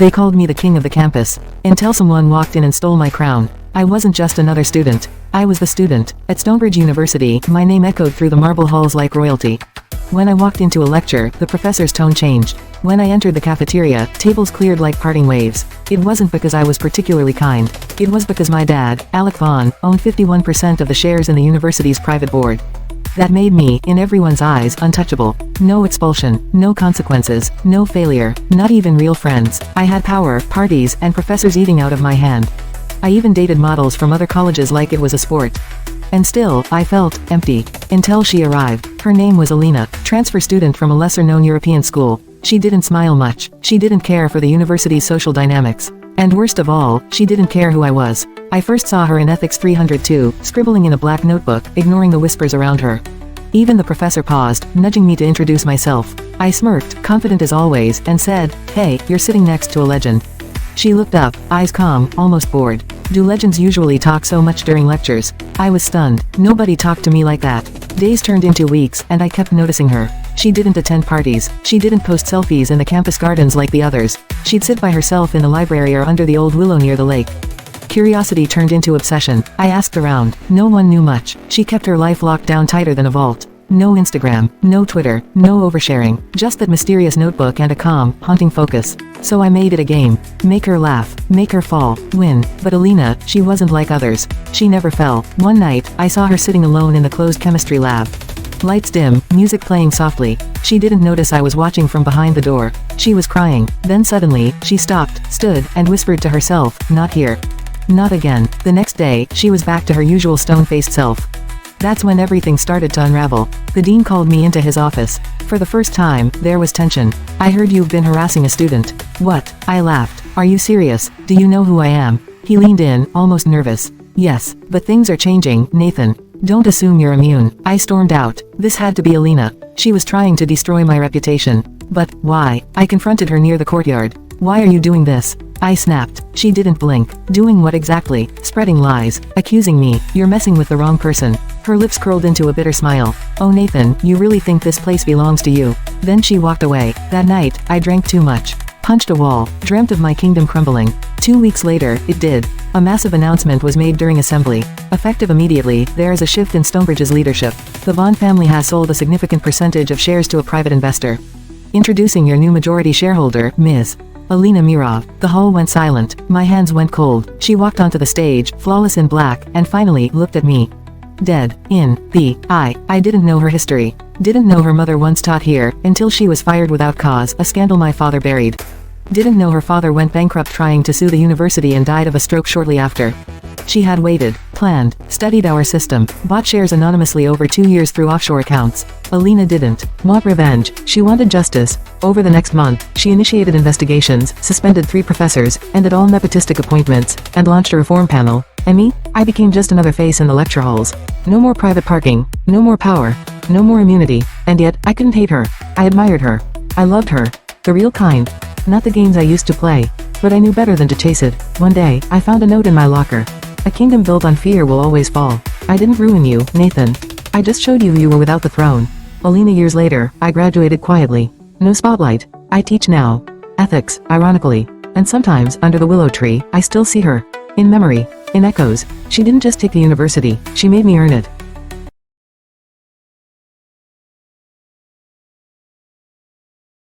They called me the king of the campus, until someone walked in and stole my crown. I wasn't just another student. I was the student. At Stonebridge University, my name echoed through the marble halls like royalty. When I walked into a lecture, the professor's tone changed. When I entered the cafeteria, tables cleared like parting waves. It wasn't because I was particularly kind. It was because my dad, Alec Vaughn, owned 51% of the shares in the university's private board. That made me, in everyone's eyes, untouchable. No expulsion, no consequences, no failure, not even real friends. I had power, parties, and professors eating out of my hand. I even dated models from other colleges like it was a sport. And still, I felt empty. Until she arrived. Her name was Alina, transfer student from a lesser-known European school. She didn't smile much. She didn't care for the university's social dynamics. And worst of all, she didn't care who I was. I first saw her in Ethics 302, scribbling in a black notebook, ignoring the whispers around her. Even the professor paused, nudging me to introduce myself. I smirked, confident as always, and said, "Hey, you're sitting next to a legend." She looked up, eyes calm, almost bored. Do legends usually talk so much during lectures? I was stunned. Nobody talked to me like that. Days turned into weeks, and I kept noticing her. She didn't attend parties. She didn't post selfies in the campus gardens like the others. She'd sit by herself in the library or under the old willow near the lake. Curiosity turned into obsession. I asked around. No one knew much. She kept her life locked down tighter than a vault. No Instagram, no Twitter, no oversharing, just that mysterious notebook and a calm, haunting focus. So I made it a game. Make her laugh, make her fall, win. But Alina, she wasn't like others. She never fell. One night, I saw her sitting alone in the closed chemistry lab. Lights dim, music playing softly. She didn't notice I was watching from behind the door. She was crying. Then suddenly, she stopped, stood, and whispered to herself, "Not here. Not again." The next day, she was back to her usual stone-faced self. That's when everything started to unravel. The dean called me into his office. For the first time, there was tension. "I heard you've been harassing a student." "What?" I laughed. "Are you serious? Do you know who I am?" He leaned in, almost nervous. "Yes, but things are changing, Nathan. Don't assume you're immune." I stormed out. This had to be Alina. She was trying to destroy my reputation. But, why? I confronted her near the courtyard. "Why are you doing this?" I snapped. She didn't blink. "Doing what exactly?" "Spreading lies. Accusing me. You're messing with the wrong person." Her lips curled into a bitter smile. "Oh Nathan, you really think this place belongs to you?" Then she walked away. That night, I drank too much. Punched a wall. Dreamt of my kingdom crumbling. 2 weeks later, it did. A massive announcement was made during assembly. Effective immediately, there is a shift in Stonebridge's leadership. The Vaughn family has sold a significant percentage of shares to a private investor. Introducing your new majority shareholder, Ms. Alina Mirov. The hall went silent. My hands went cold. She walked onto the stage, flawless in black, and finally looked at me. Dead. In the eye. I didn't know her history. Didn't know her mother once taught here, until she was fired without cause, a scandal my father buried. Didn't know her father went bankrupt trying to sue the university and died of a stroke shortly after. She had waited, planned, studied our system, bought shares anonymously over 2 years through offshore accounts. Alina didn't want revenge. She wanted justice. Over the next month, she initiated investigations, suspended 3 professors, ended all nepotistic appointments, and launched a reform panel. And me? I became just another face in the lecture halls. No more private parking, no more power, no more immunity. And yet, I couldn't hate her. I admired her. I loved her. The real kind. Not the games I used to play. But I knew better than to chase it. One day, I found a note in my locker. "A kingdom built on fear will always fall. I didn't ruin you, Nathan. I just showed you were without the throne." Alina. Years later, I graduated quietly. No spotlight. I teach now. Ethics, ironically. And sometimes, under the willow tree, I still see her. In memory. In echoes. She didn't just take the university, she made me earn it.